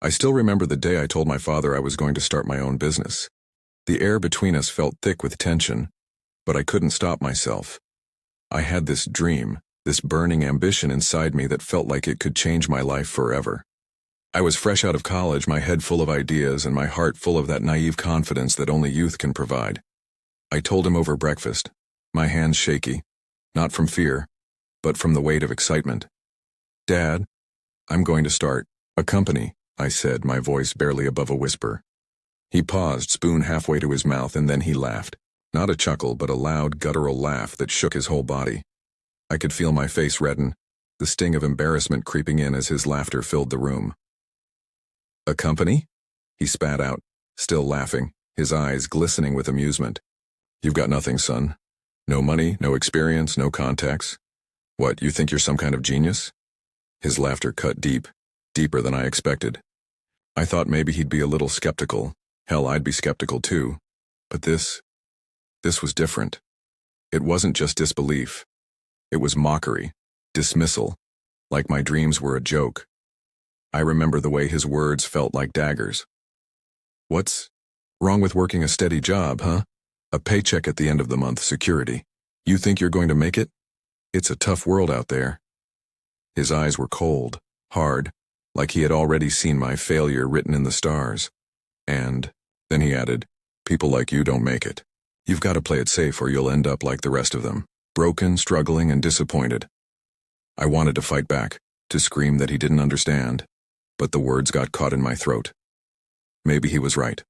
I still remember the day I told my father I was going to start my own business. The air between us felt thick with tension, but I couldn't stop myself. I had this dream, this burning ambition inside me that felt like it could change my life forever. I was fresh out of college, my head full of ideas and my heart full of that naive confidence that only youth can provide. I told him over breakfast, my hands shaky, not from fear, but from the weight of excitement. "Dad, I'm going to start a company," I said, my voice barely above a whisper. He paused, spoon halfway to his mouth, and then he laughed. Not a chuckle, but a loud, guttural laugh that shook his whole body. I could feel my face redden, the sting of embarrassment creeping in as his laughter filled the room. "A company?" he spat out, still laughing, his eyes glistening with amusement. "You've got nothing, son. No money, no experience, no contacts. What, you think you're some kind of genius?" His laughter cut deep, deeper than I expected. I thought maybe he'd be a little skeptical. Hell, I'd be skeptical too. But this was different. It wasn't just disbelief. It was mockery, dismissal, like my dreams were a joke. I remember the way his words felt like daggers. "What's wrong with working a steady job, huh? A paycheck at the end of the month, security. You think you're going to make it? It's a tough world out there." His eyes were cold, hard, like he had already seen my failure written in the stars. And then he added, "People like you don't make it. You've got to play it safe or you'll end up like the rest of them, broken, struggling, and disappointed." I wanted to fight back, to scream that he didn't understand, but the words got caught in my throat. Maybe he was right.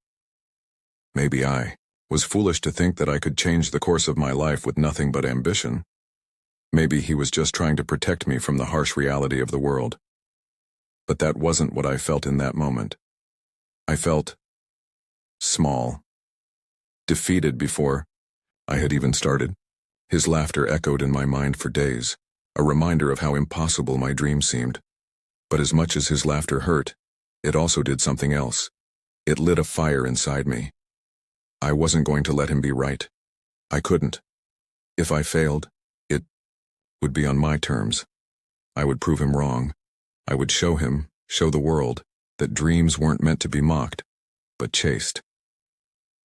Maybe I was foolish to think that I could change the course of my life with nothing but ambition. Maybe he was just trying to protect me from the harsh reality of the world. But that wasn't what I felt in that moment. I felt small, defeated before I had even started. His laughter echoed in my mind for days, a reminder of how impossible my dream seemed. But as much as his laughter hurt, it also did something else. It lit a fire inside me. I wasn't going to let him be right. I couldn't. If I failed, it would be on my terms. I would prove him wrong. I would show him, show the world, that dreams weren't meant to be mocked, but chased.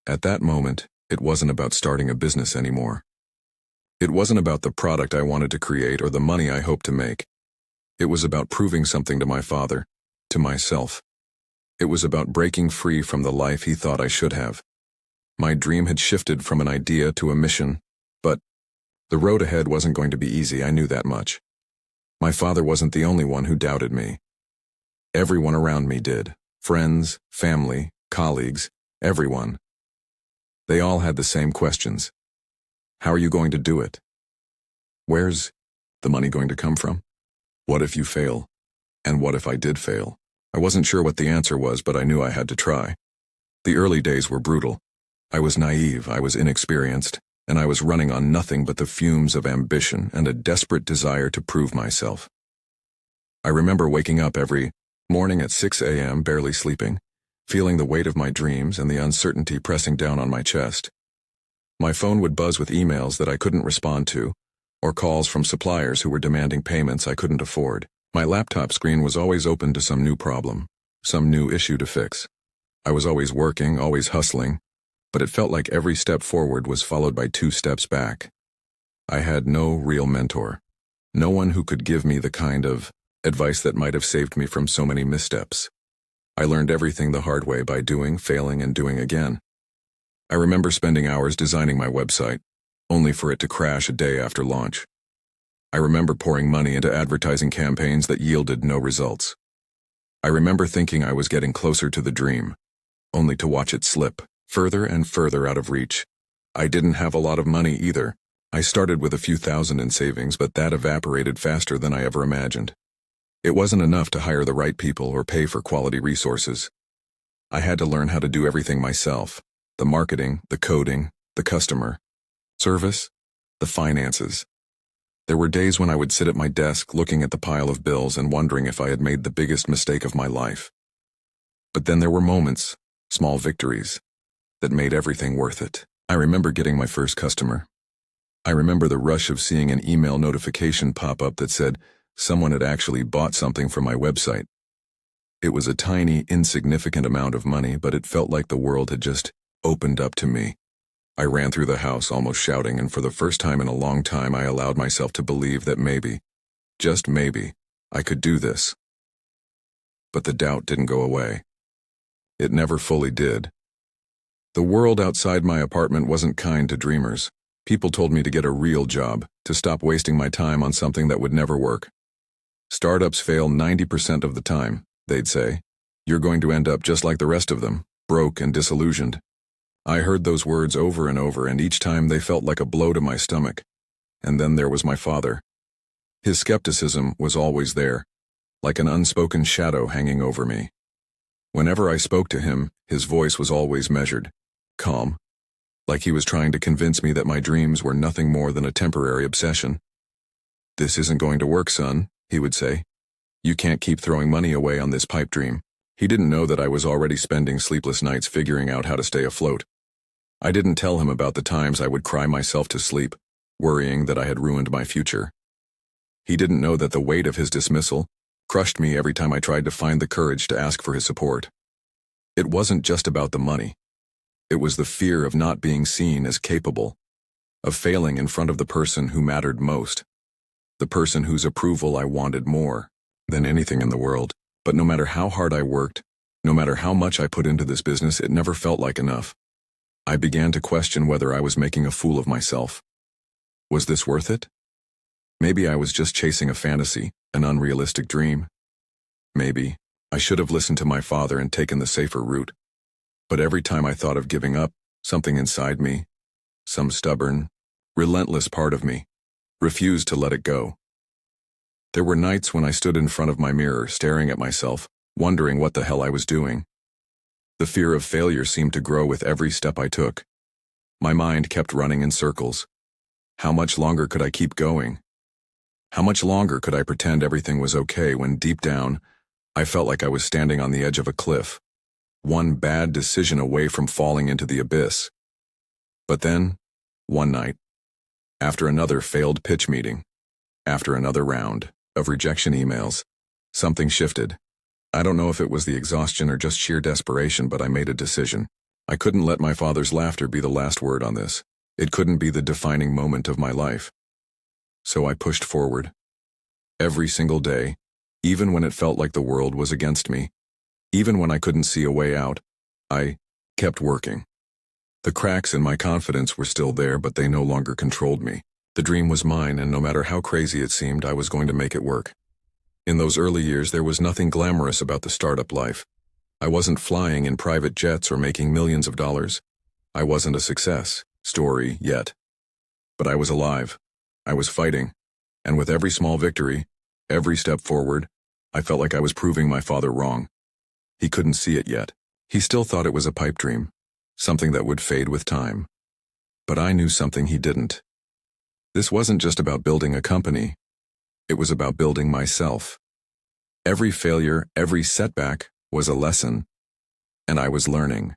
At that moment, it wasn't about starting a business anymore. It wasn't about the product I wanted to create or the money I hoped to make. It was about proving something to my father, to myself. It was about breaking free from the life he thought I should have. My dream had shifted from an idea to a mission, but the road ahead wasn't going to be easy, I knew that much. My father wasn't the only one who doubted me. Everyone around me did. Friends, family, colleagues, everyone. They all had the same questions. How are you going to do it? Where's the money going to come from? What if you fail? And what if I did fail? I wasn't sure what the answer was, but I knew I had to try. The early days were brutal. I was naive, I was inexperienced, and I was running on nothing but the fumes of ambition and a desperate desire to prove myself. I remember waking up every morning at 6 a.m., barely sleeping, feeling the weight of my dreams and the uncertainty pressing down on my chest. My phone would buzz with emails that I couldn't respond to, or calls from suppliers who were demanding payments I couldn't afford. My laptop screen was always open to some new problem, some new issue to fix. I was always working, always hustling, but it felt like every step forward was followed by 2 steps back. I had no real mentor, no one who could give me the kind of advice that might have saved me from so many missteps. I learned everything the hard way by doing, failing, and doing again. I remember spending hours designing my website, only for it to crash a day after launch. I remember pouring money into advertising campaigns that yielded no results. I remember thinking I was getting closer to the dream, only to watch it slip further and further out of reach. I didn't have a lot of money either. I started with a few thousand in savings, but that evaporated faster than I ever imagined. It wasn't enough to hire the right people or pay for quality resources. I had to learn how to do everything myself: the marketing, the coding, the customer service, the finances. There were days when I would sit at my desk looking at the pile of bills and wondering if I had made the biggest mistake of my life. But then there were moments, small victories, that made everything worth it. I remember getting my first customer. I remember the rush of seeing an email notification pop up that said someone had actually bought something from my website. It was a tiny, insignificant amount of money, but it felt like the world had just opened up to me. I ran through the house almost shouting, and for the first time in a long time I allowed myself to believe that maybe, just maybe, I could do this. But the doubt didn't go away. It never fully did. The world outside my apartment wasn't kind to dreamers. People told me to get a real job, to stop wasting my time on something that would never work. Startups fail 90% of the time, they'd say. You're going to end up just like the rest of them, broke and disillusioned. I heard those words over and over, and each time they felt like a blow to my stomach. And then there was my father. His skepticism was always there, like an unspoken shadow hanging over me. Whenever I spoke to him, his voice was always measured, calm, like he was trying to convince me that my dreams were nothing more than a temporary obsession. "This isn't going to work, son," he would say. "You can't keep throwing money away on this pipe dream." He didn't know that I was already spending sleepless nights figuring out how to stay afloat. I didn't tell him about the times I would cry myself to sleep, worrying that I had ruined my future. He didn't know that the weight of his dismissal crushed me every time I tried to find the courage to ask for his support. It wasn't just about the money. It was the fear of not being seen as capable, of failing in front of the person who mattered most, the person whose approval I wanted more than anything in the world. But no matter how hard I worked, no matter how much I put into this business, it never felt like enough. I began to question whether I was making a fool of myself. Was this worth it? Maybe I was just chasing a fantasy, an unrealistic dream. Maybe I should have listened to my father and taken the safer route. But every time I thought of giving up, something inside me, some stubborn, relentless part of me, refused to let it go. There were nights when I stood in front of my mirror, staring at myself, wondering what the hell I was doing. The fear of failure seemed to grow with every step I took. My mind kept running in circles. How much longer could I keep going? How much longer could I pretend everything was okay when deep down, I felt like I was standing on the edge of a cliff, one bad decision away from falling into the abyss? But then, one night, after another failed pitch meeting, after another round of rejection emails, something shifted. I don't know if it was the exhaustion or just sheer desperation, but I made a decision. I couldn't let my father's laughter be the last word on this. It couldn't be the defining moment of my life. So I pushed forward. Every single day, even when it felt like the world was against me, even when I couldn't see a way out, I kept working. The cracks in my confidence were still there, but they no longer controlled me. The dream was mine, and no matter how crazy it seemed, I was going to make it work. In those early years, there was nothing glamorous about the startup life. I wasn't flying in private jets or making millions of dollars. I wasn't a success story yet. But I was alive. I was fighting. And with every small victory, every step forward, I felt like I was proving my father wrong. He couldn't see it yet. He still thought it was a pipe dream, something that would fade with time. But I knew something he didn't. This wasn't just about building a company. It was about building myself. Every failure, every setback was a lesson, and I was learning.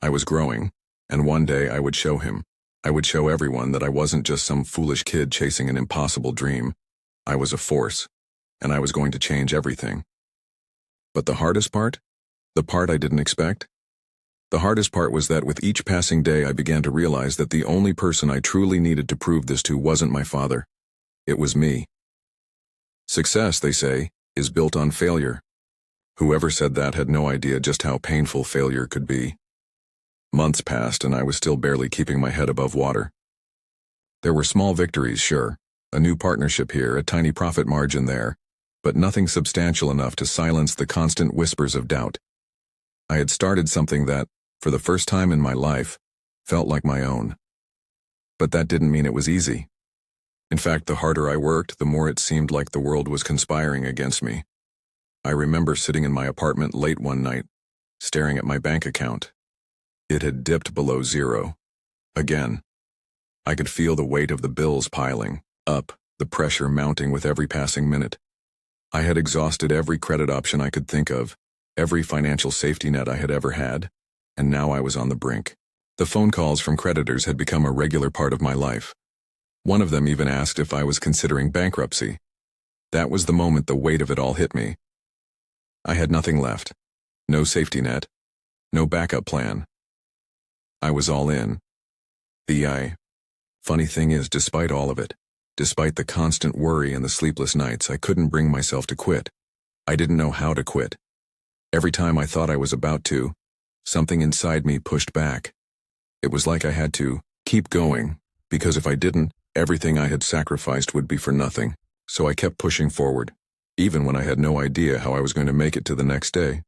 I was growing, and one day I would show him. I would show everyone that I wasn't just some foolish kid chasing an impossible dream. I was a force, and I was going to change everything. But the hardest part? The part I didn't expect? The hardest part was that with each passing day I began to realize that the only person I truly needed to prove this to wasn't my father. It was me. Success, they say, is built on failure. Whoever said that had no idea just how painful failure could be. Months passed and I was still barely keeping my head above water. There were small victories, sure, a new partnership here, a tiny profit margin there, but nothing substantial enough to silence the constant whispers of doubt. I had started something that, for the first time in my life, felt like my own. But that didn't mean it was easy. In fact, the harder I worked, the more it seemed like the world was conspiring against me. I remember sitting in my apartment late one night, staring at my bank account. It had dipped below zero. Again. I could feel the weight of the bills piling up, the pressure mounting with every passing minute. I had exhausted every credit option I could think of, every financial safety net I had ever had, and now I was on the brink. The phone calls from creditors had become a regular part of my life. One of them even asked if I was considering bankruptcy. That was the moment the weight of it all hit me. I had nothing left. No safety net. No backup plan. I was all in. Funny thing is, despite all of it, despite the constant worry and the sleepless nights, I couldn't bring myself to quit. I didn't know how to quit. Every time I thought I was about to, something inside me pushed back. It was like I had to keep going, because if I didn't, everything I had sacrificed would be for nothing. So I kept pushing forward, even when I had no idea how I was going to make it to the next day.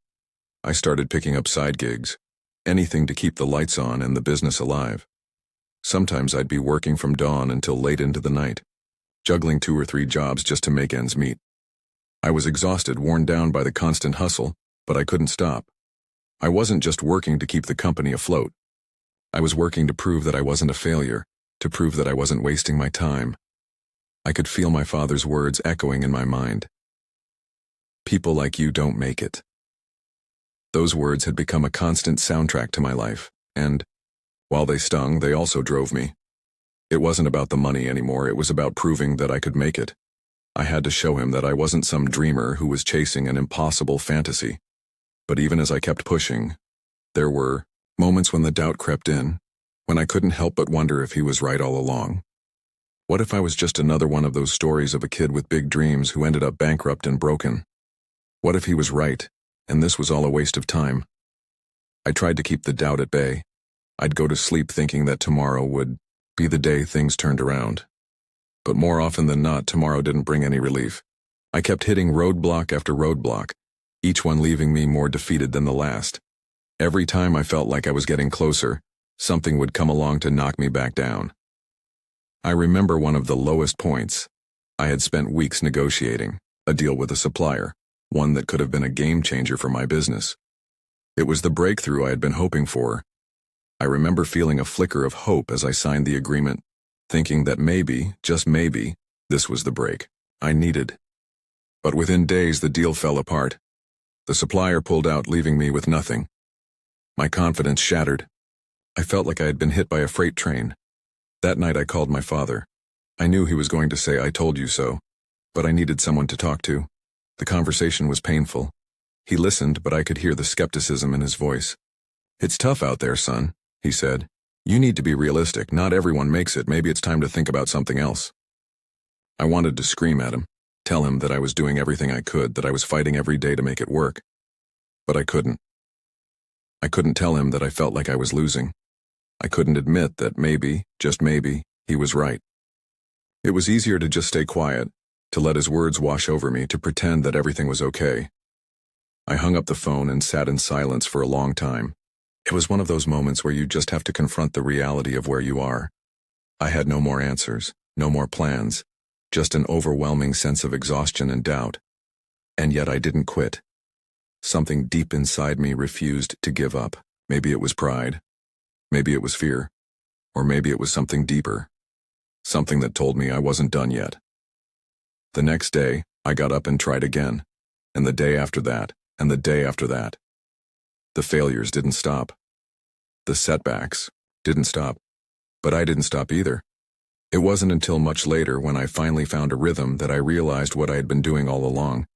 I started picking up side gigs, anything to keep the lights on and the business alive. Sometimes I'd be working from dawn until late into the night, juggling 2 or 3 jobs just to make ends meet. I was exhausted, worn down by the constant hustle, but I couldn't stop. I wasn't just working to keep the company afloat. I was working to prove that I wasn't a failure, to prove that I wasn't wasting my time. I could feel my father's words echoing in my mind. People like you don't make it. Those words had become a constant soundtrack to my life, and, while they stung, they also drove me. It wasn't about the money anymore, it was about proving that I could make it. I had to show him that I wasn't some dreamer who was chasing an impossible fantasy. But even as I kept pushing, there were moments when the doubt crept in, when I couldn't help but wonder if he was right all along. What if I was just another one of those stories of a kid with big dreams who ended up bankrupt and broken? What if he was right, and this was all a waste of time? I tried to keep the doubt at bay. I'd go to sleep thinking that tomorrow would be the day things turned around. But more often than not, tomorrow didn't bring any relief. I kept hitting roadblock after roadblock, each one leaving me more defeated than the last. Every time I felt like I was getting closer, something would come along to knock me back down. I remember one of the lowest points. I had spent weeks negotiating a deal with a supplier, one that could have been a game changer for my business. It was the breakthrough I had been hoping for. I remember feeling a flicker of hope as I signed the agreement, thinking that maybe, just maybe, this was the break I needed. But within days the deal fell apart. The supplier pulled out, leaving me with nothing. My confidence shattered. I felt like I had been hit by a freight train. That night I called my father. I knew he was going to say, "I told you so," but I needed someone to talk to. The conversation was painful. He listened, but I could hear the skepticism in his voice. "It's tough out there, son," he said. "You need to be realistic. Not everyone makes it. Maybe it's time to think about something else." I wanted to scream at him, tell him that I was doing everything I could, that I was fighting every day to make it work. But I couldn't. I couldn't tell him that I felt like I was losing. I couldn't admit that maybe, just maybe, he was right. It was easier to just stay quiet, to let his words wash over me, to pretend that everything was okay. I hung up the phone and sat in silence for a long time. It was one of those moments where you just have to confront the reality of where you are. I had no more answers, no more plans, just an overwhelming sense of exhaustion and doubt. And yet I didn't quit. Something deep inside me refused to give up. Maybe it was pride. Maybe it was fear. Or maybe it was something deeper. Something that told me I wasn't done yet. The next day, I got up and tried again. And the day after that, and the day after that. The failures didn't stop. The setbacks didn't stop. But I didn't stop either. It wasn't until much later, when I finally found a rhythm, that I realized what I had been doing all along.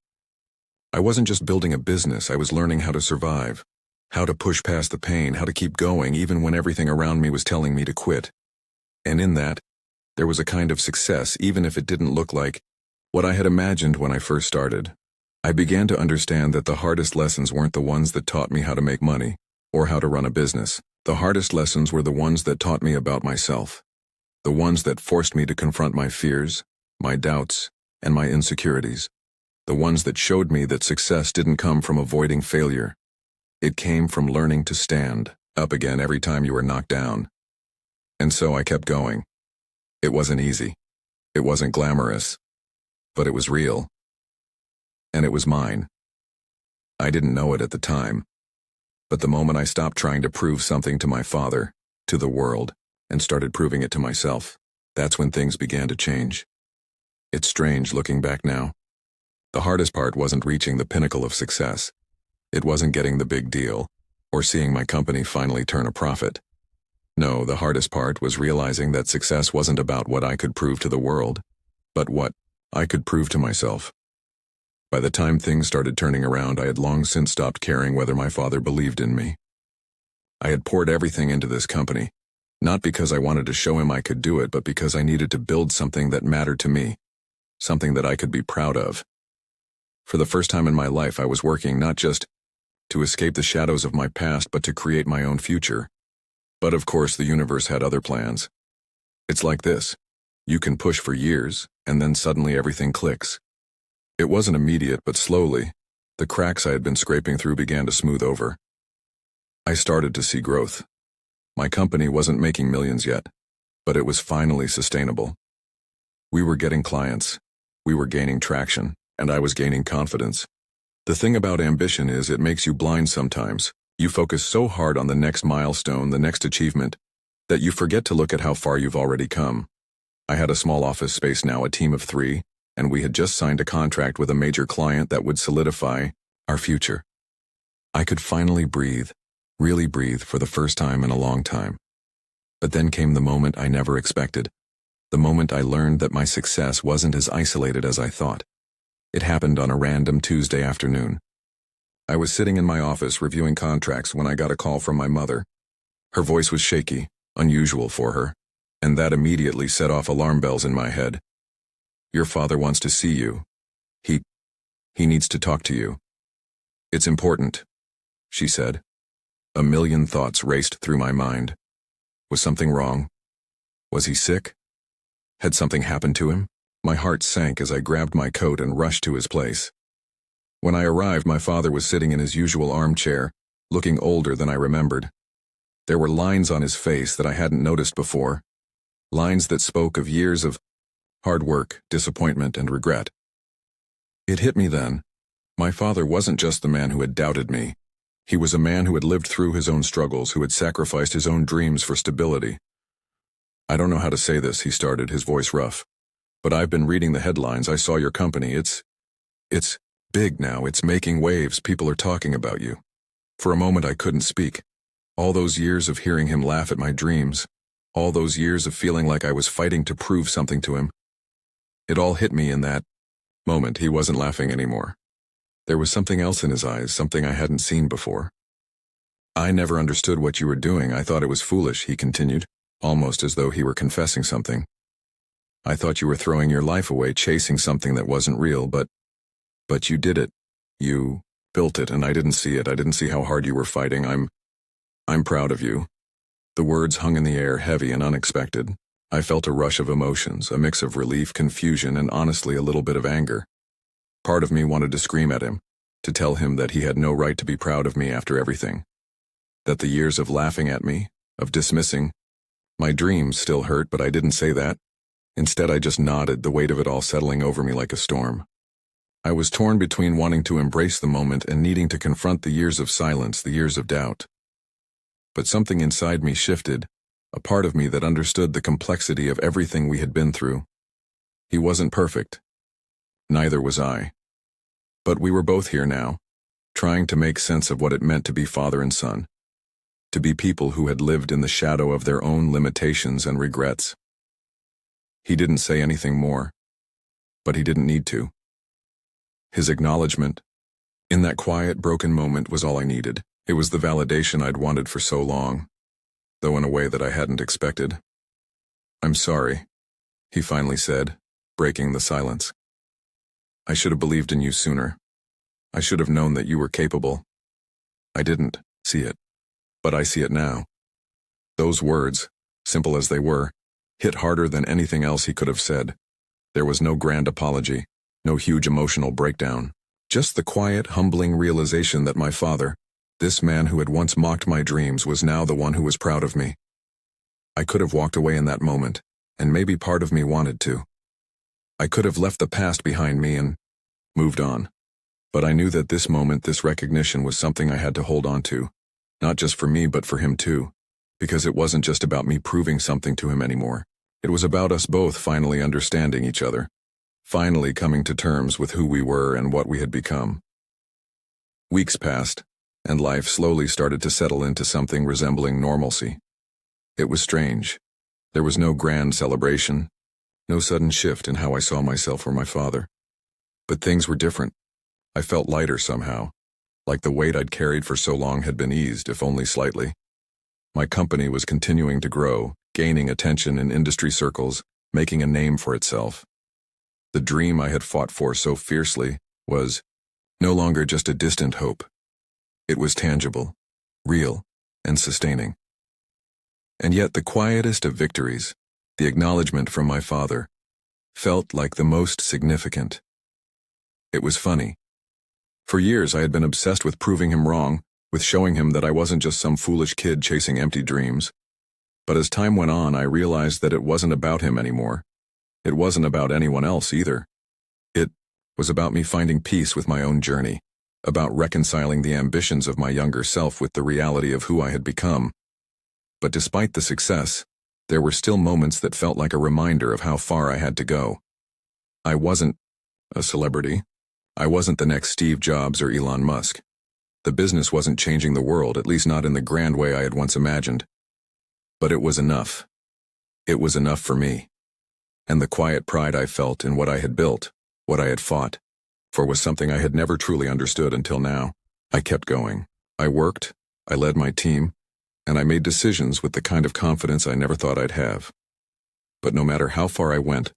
I wasn't just building a business, I was learning how to survive. How to push past the pain, how to keep going even when everything around me was telling me to quit. And in that, there was a kind of success, even if it didn't look like what I had imagined when I first started. I began to understand that the hardest lessons weren't the ones that taught me how to make money, or how to run a business. The hardest lessons were the ones that taught me about myself. The ones that forced me to confront my fears, my doubts, and my insecurities. The ones that showed me that success didn't come from avoiding failure. It came from learning to stand up again every time you were knocked down. And so I kept going. It wasn't easy. It wasn't glamorous. But it was real. And it was mine. I didn't know it at the time. But the moment I stopped trying to prove something to my father, to the world, and started proving it to myself, that's when things began to change. It's strange looking back now. The hardest part wasn't reaching the pinnacle of success. It wasn't getting the big deal, or seeing my company finally turn a profit. No, the hardest part was realizing that success wasn't about what I could prove to the world, but what I could prove to myself. By the time things started turning around, I had long since stopped caring whether my father believed in me. I had poured everything into this company, not because I wanted to show him I could do it, but because I needed to build something that mattered to me, something that I could be proud of. For the first time in my life, I was working not just to escape the shadows of my past, but to create my own future. But of course, the universe had other plans. It's like this. You can push for years, and then suddenly everything clicks. It wasn't immediate, but slowly, the cracks I had been scraping through began to smooth over. I started to see growth. My company wasn't making millions yet, but it was finally sustainable. We were getting clients, we were gaining traction, and I was gaining confidence. The thing about ambition is it makes you blind sometimes. You focus so hard on the next milestone, the next achievement, that you forget to look at how far you've already come. I had a small office space now, a team of 3, and we had just signed a contract with a major client that would solidify our future. I could finally breathe, really breathe for the first time in a long time. But then came the moment I never expected. The moment I learned that my success wasn't as isolated as I thought. It happened on a random Tuesday afternoon. I was sitting in my office reviewing contracts when I got a call from my mother. Her voice was shaky, unusual for her, and that immediately set off alarm bells in my head. "Your father wants to see you. He needs to talk to you. It's important," she said. A million thoughts raced through my mind. Was something wrong? Was he sick? Had something happened to him? My heart sank as I grabbed my coat and rushed to his place. When I arrived, my father was sitting in his usual armchair, looking older than I remembered. There were lines on his face that I hadn't noticed before, lines that spoke of years of hard work, disappointment, and regret. It hit me then. My father wasn't just the man who had doubted me. He was a man who had lived through his own struggles, who had sacrificed his own dreams for stability. "I don't know how to say this," he started, his voice rough. "But I've been reading the headlines. I saw your company. It's big now. It's making waves. People are talking about you." For a moment I couldn't speak. All those years of hearing him laugh at my dreams, all those years of feeling like I was fighting to prove something to him. It all hit me in that moment. He wasn't laughing anymore. There was something else in his eyes, something I hadn't seen before. "I never understood what you were doing. I thought it was foolish," he continued, almost as though he were confessing something. "I thought you were throwing your life away chasing something that wasn't real, but you did it. You built it, and I didn't see it. I didn't see how hard you were fighting. I'm proud of you." The words hung in the air, heavy and unexpected. I felt a rush of emotions, a mix of relief, confusion, and honestly a little bit of anger. Part of me wanted to scream at him, to tell him that he had no right to be proud of me after everything. That the years of laughing at me, of dismissing my dreams still hurt, but I didn't say that. Instead, I just nodded, the weight of it all settling over me like a storm. I was torn between wanting to embrace the moment and needing to confront the years of silence, the years of doubt. But something inside me shifted, a part of me that understood the complexity of everything we had been through. He wasn't perfect. Neither was I. But we were both here now, trying to make sense of what it meant to be father and son, to be people who had lived in the shadow of their own limitations and regrets. He didn't say anything more, but he didn't need to. His acknowledgement, in that quiet, broken moment, was all I needed. It was the validation I'd wanted for so long, though in a way that I hadn't expected. "I'm sorry," he finally said, breaking the silence. "I should have believed in you sooner. I should have known that you were capable. I didn't see it, but I see it now." Those words, simple as they were, hit harder than anything else he could have said. There was no grand apology, no huge emotional breakdown, just the quiet, humbling realization that my father, this man who had once mocked my dreams, was now the one who was proud of me. I could have walked away in that moment, and maybe part of me wanted to. I could have left the past behind me and moved on. But I knew that this moment, this recognition, was something I had to hold on to, not just for me but for him too, because it wasn't just about me proving something to him anymore. It was about us both finally understanding each other, finally coming to terms with who we were and what we had become. Weeks passed, and life slowly started to settle into something resembling normalcy. It was strange. There was no grand celebration, no sudden shift in how I saw myself or my father. But things were different. I felt lighter somehow, like the weight I'd carried for so long had been eased, if only slightly. My company was continuing to grow, gaining attention in industry circles, making a name for itself. The dream I had fought for so fiercely was no longer just a distant hope. It was tangible, real, and sustaining. And yet the quietest of victories, the acknowledgement from my father, felt like the most significant. It was funny. For years I had been obsessed with proving him wrong, with showing him that I wasn't just some foolish kid chasing empty dreams. But as time went on, I realized that it wasn't about him anymore. It wasn't about anyone else either. It was about me finding peace with my own journey, about reconciling the ambitions of my younger self with the reality of who I had become. But despite the success, there were still moments that felt like a reminder of how far I had to go. I wasn't a celebrity. I wasn't the next Steve Jobs or Elon Musk. The business wasn't changing the world, at least not in the grand way I had once imagined. But it was enough. It was enough for me. And the quiet pride I felt in what I had built, what I had fought, for was something I had never truly understood until now. I kept going. I worked, I led my team, and I made decisions with the kind of confidence I never thought I'd have. But no matter how far I went,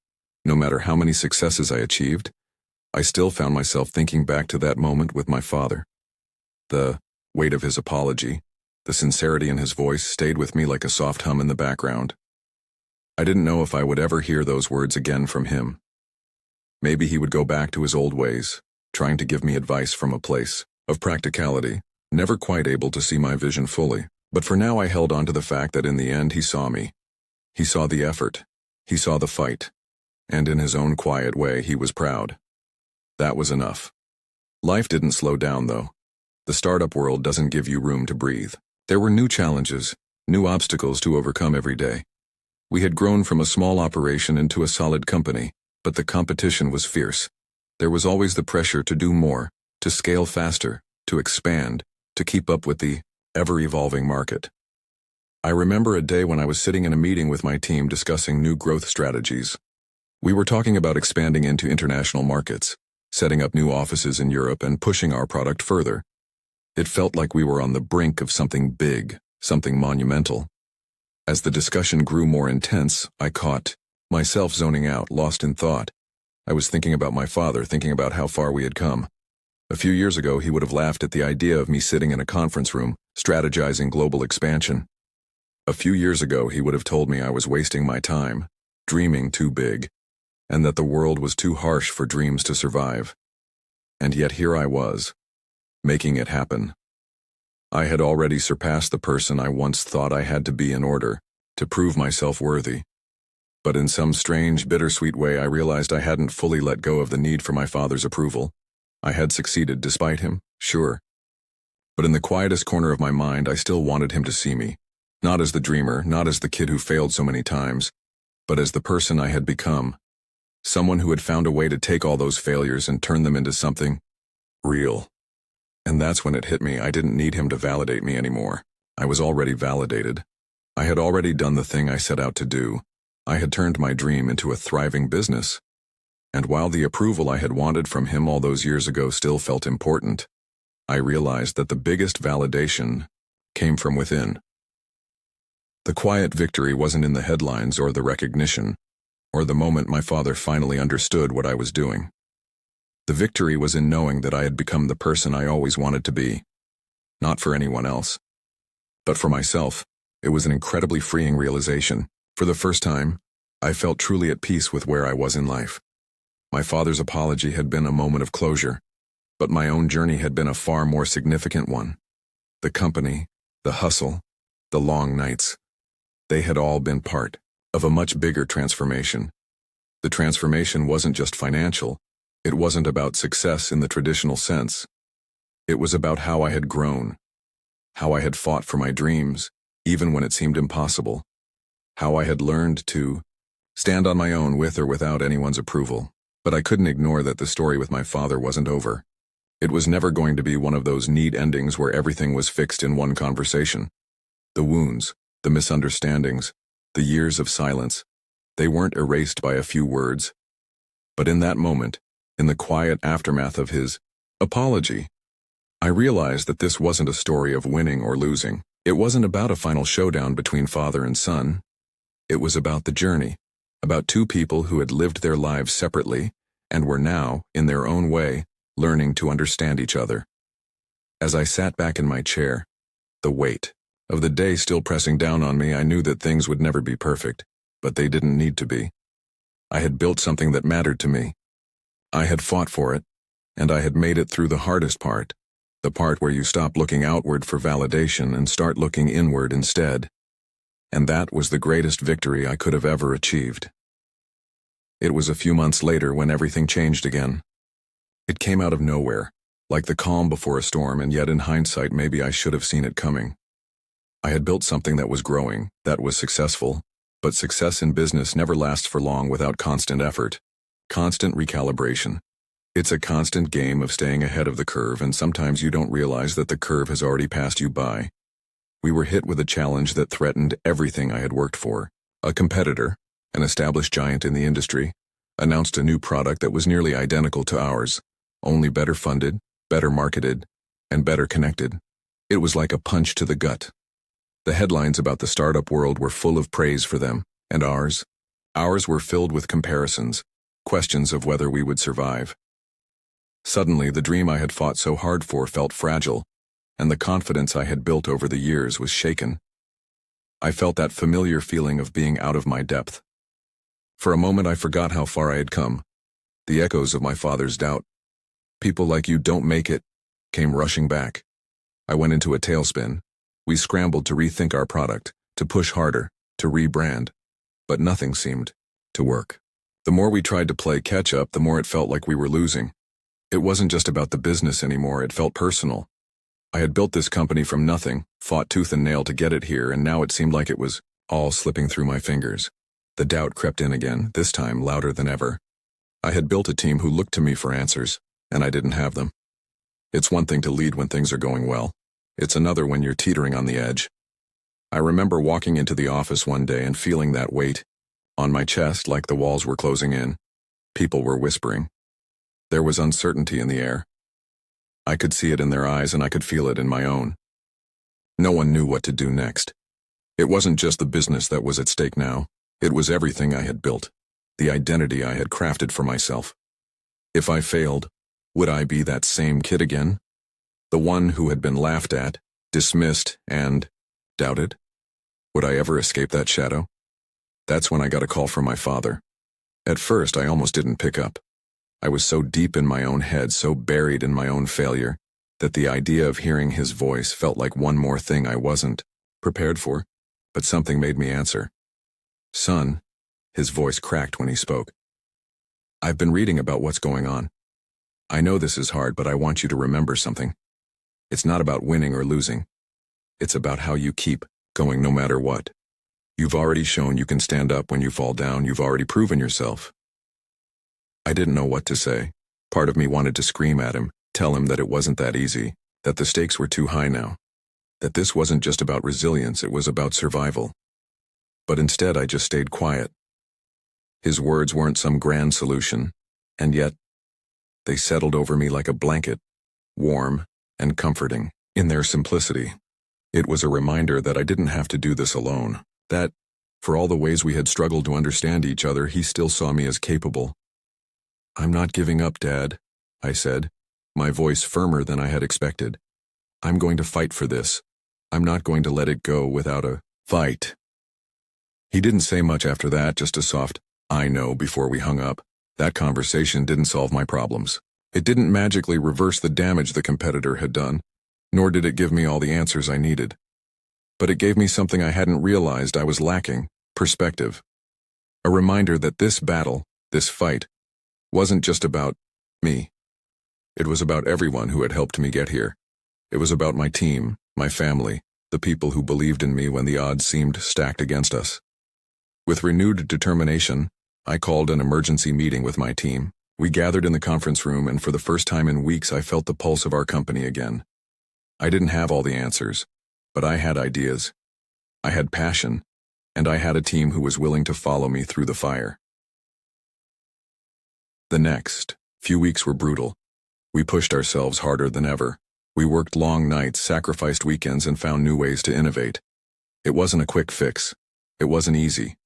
no matter how many successes I achieved, I still found myself thinking back to that moment with my father. The weight of his apology, the sincerity in his voice stayed with me like a soft hum in the background. I didn't know if I would ever hear those words again from him. Maybe he would go back to his old ways, trying to give me advice from a place of practicality, never quite able to see my vision fully. But for now I held on to the fact that in the end he saw me. He saw the effort. He saw the fight. And in his own quiet way, he was proud. That was enough. Life didn't slow down, though. The startup world doesn't give you room to breathe. There were new challenges, new obstacles to overcome every day. We had grown from a small operation into a solid company, but the competition was fierce. There was always the pressure to do more, to scale faster, to expand, to keep up with the ever-evolving market. I remember a day when I was sitting in a meeting with my team discussing new growth strategies. We were talking about expanding into international markets, setting up new offices in Europe and pushing our product further. It felt like we were on the brink of something big, something monumental. As the discussion grew more intense, I caught myself zoning out, lost in thought. I was thinking about my father, thinking about how far we had come. A few years ago, he would have laughed at the idea of me sitting in a conference room, strategizing global expansion. A few years ago, he would have told me I was wasting my time, dreaming too big, and that the world was too harsh for dreams to survive. And yet here I was, making it happen. I had already surpassed the person I once thought I had to be in order to prove myself worthy. But in some strange, bittersweet way, I realized I hadn't fully let go of the need for my father's approval. I had succeeded despite him, sure. But in the quietest corner of my mind, I still wanted him to see me. Not as the dreamer, not as the kid who failed so many times, but as the person I had become. Someone who had found a way to take all those failures and turn them into something real. And that's when it hit me. I didn't need him to validate me anymore. I was already validated. I had already done the thing I set out to do. I had turned my dream into a thriving business. And while the approval I had wanted from him all those years ago still felt important, I realized that the biggest validation came from within. The quiet victory wasn't in the headlines or the recognition, or the moment my father finally understood what I was doing. The victory was in knowing that I had become the person I always wanted to be. Not for anyone else, but for myself. It was an incredibly freeing realization. For the first time, I felt truly at peace with where I was in life. My father's apology had been a moment of closure, but my own journey had been a far more significant one. The company, the hustle, the long nights, they had all been part of a much bigger transformation. The transformation wasn't just financial. It wasn't about success in the traditional sense. It was about how I had grown, how I had fought for my dreams, even when it seemed impossible, how I had learned to stand on my own with or without anyone's approval. But I couldn't ignore that the story with my father wasn't over. It was never going to be one of those neat endings where everything was fixed in one conversation. The wounds, the misunderstandings, the years of silence, they weren't erased by a few words. But in that moment, in the quiet aftermath of his apology. I realized that this wasn't a story of winning or losing. It wasn't about a final showdown between father and son. It was about the journey, about two people who had lived their lives separately and were now, in their own way, learning to understand each other. As I sat back in my chair, the weight of the day still pressing down on me, I knew that things would never be perfect, but they didn't need to be. I had built something that mattered to me. I had fought for it, and I had made it through the hardest part, the part where you stop looking outward for validation and start looking inward instead. And that was the greatest victory I could have ever achieved. It was a few months later when everything changed again. It came out of nowhere, like the calm before a storm, and yet in hindsight maybe I should have seen it coming. I had built something that was growing, that was successful, but success in business never lasts for long without constant effort, constant recalibration. It's a constant game of staying ahead of the curve, and sometimes you don't realize that the curve has already passed you by. We were hit with a challenge that threatened everything I had worked for. A competitor, an established giant in the industry, announced a new product that was nearly identical to ours, only better funded, better marketed, and better connected. It was like a punch to the gut. The headlines about the startup world were full of praise for them, and ours were filled with comparisons, questions of whether we would survive. Suddenly, the dream I had fought so hard for felt fragile, and the confidence I had built over the years was shaken. I felt that familiar feeling of being out of my depth. For a moment I forgot how far I had come. The echoes of my father's doubt, "People like you don't make it," came rushing back. I went into a tailspin. We scrambled to rethink our product, to push harder, to rebrand. But nothing seemed to work. The more we tried to play catch-up, the more it felt like we were losing. It wasn't just about the business anymore, it felt personal. I had built this company from nothing, fought tooth and nail to get it here, and now it seemed like it was all slipping through my fingers. The doubt crept in again, this time louder than ever. I had built a team who looked to me for answers, and I didn't have them. It's one thing to lead when things are going well. It's another when you're teetering on the edge. I remember walking into the office one day and feeling that weight on my chest, like the walls were closing in. People were whispering. There was uncertainty in the air. I could see it in their eyes, and I could feel it in my own. No one knew what to do next. It wasn't just the business that was at stake now. It was everything I had built, the identity I had crafted for myself. If I failed, would I be that same kid again? The one who had been laughed at, dismissed, and doubted? Would I ever escape that shadow? That's when I got a call from my father. At first, I almost didn't pick up. I was so deep in my own head, so buried in my own failure, that the idea of hearing his voice felt like one more thing I wasn't prepared for, but something made me answer. "Son," his voice cracked when he spoke. "I've been reading about what's going on. I know this is hard, but I want you to remember something. It's not about winning or losing. It's about how you keep going no matter what. You've already shown you can stand up when you fall down. You've already proven yourself." I didn't know what to say. Part of me wanted to scream at him, tell him that it wasn't that easy, that the stakes were too high now, that this wasn't just about resilience, it was about survival. But instead I just stayed quiet. His words weren't some grand solution, and yet they settled over me like a blanket, warm and comforting in their simplicity. It was a reminder that I didn't have to do this alone, that, for all the ways we had struggled to understand each other, he still saw me as capable. "I'm not giving up, Dad," I said, my voice firmer than I had expected. "I'm going to fight for this. I'm not going to let it go without a fight." He didn't say much after that, just a soft, "I know," before we hung up. That conversation didn't solve my problems. It didn't magically reverse the damage the competitor had done, nor did it give me all the answers I needed. But it gave me something I hadn't realized I was lacking: perspective. A reminder that this battle, this fight, wasn't just about me. It was about everyone who had helped me get here. It was about my team, my family, the people who believed in me when the odds seemed stacked against us. With renewed determination, I called an emergency meeting with my team. We gathered in the conference room, and for the first time in weeks I felt the pulse of our company again. I didn't have all the answers, but I had ideas. I had passion, and I had a team who was willing to follow me through the fire. The next few weeks were brutal. We pushed ourselves harder than ever. We worked long nights, sacrificed weekends, and found new ways to innovate. It wasn't a quick fix. It wasn't easy.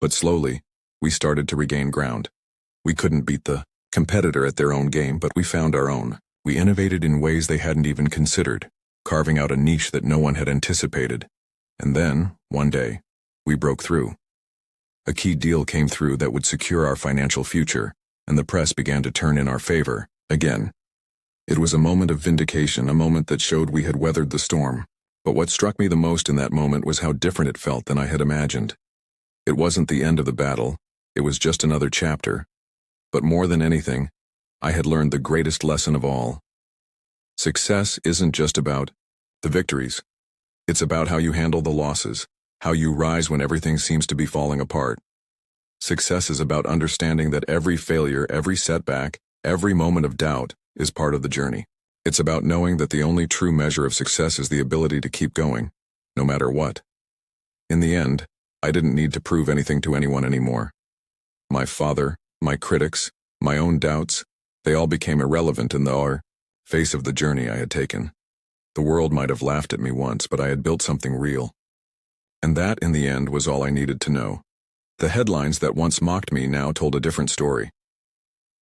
But slowly, we started to regain ground. We couldn't beat the competitor at their own game, but we found our own. We innovated in ways they hadn't even considered, carving out a niche that no one had anticipated. And then, one day, we broke through. A key deal came through that would secure our financial future, and the press began to turn in our favor, again. It was a moment of vindication, a moment that showed we had weathered the storm. But what struck me the most in that moment was how different it felt than I had imagined. It wasn't the end of the battle, it was just another chapter. But more than anything, I had learned the greatest lesson of all. Success isn't just about the victories. It's about how you handle the losses, how you rise when everything seems to be falling apart. Success is about understanding that every failure, every setback, every moment of doubt is part of the journey. It's about knowing that the only true measure of success is the ability to keep going, no matter what. In the end, I didn't need to prove anything to anyone anymore. My father, my critics, my own doubts, they all became irrelevant in the face of the journey I had taken. The world might have laughed at me once, but I had built something real. And that, in the end, was all I needed to know. The headlines that once mocked me now told a different story.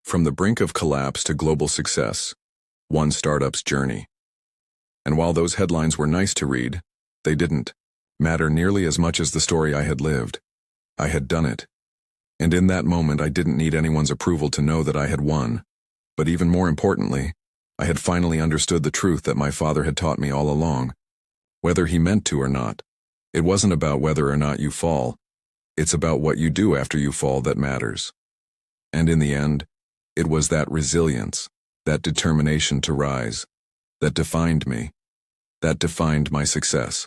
From the brink of collapse to global success, one startup's journey. And while those headlines were nice to read, they didn't matter nearly as much as the story I had lived. I had done it. And in that moment, I didn't need anyone's approval to know that I had won. But even more importantly, I had finally understood the truth that my father had taught me all along. Whether he meant to or not, it wasn't about whether or not you fall. It's about what you do after you fall that matters. And in the end, it was that resilience, that determination to rise, that defined me, that defined my success.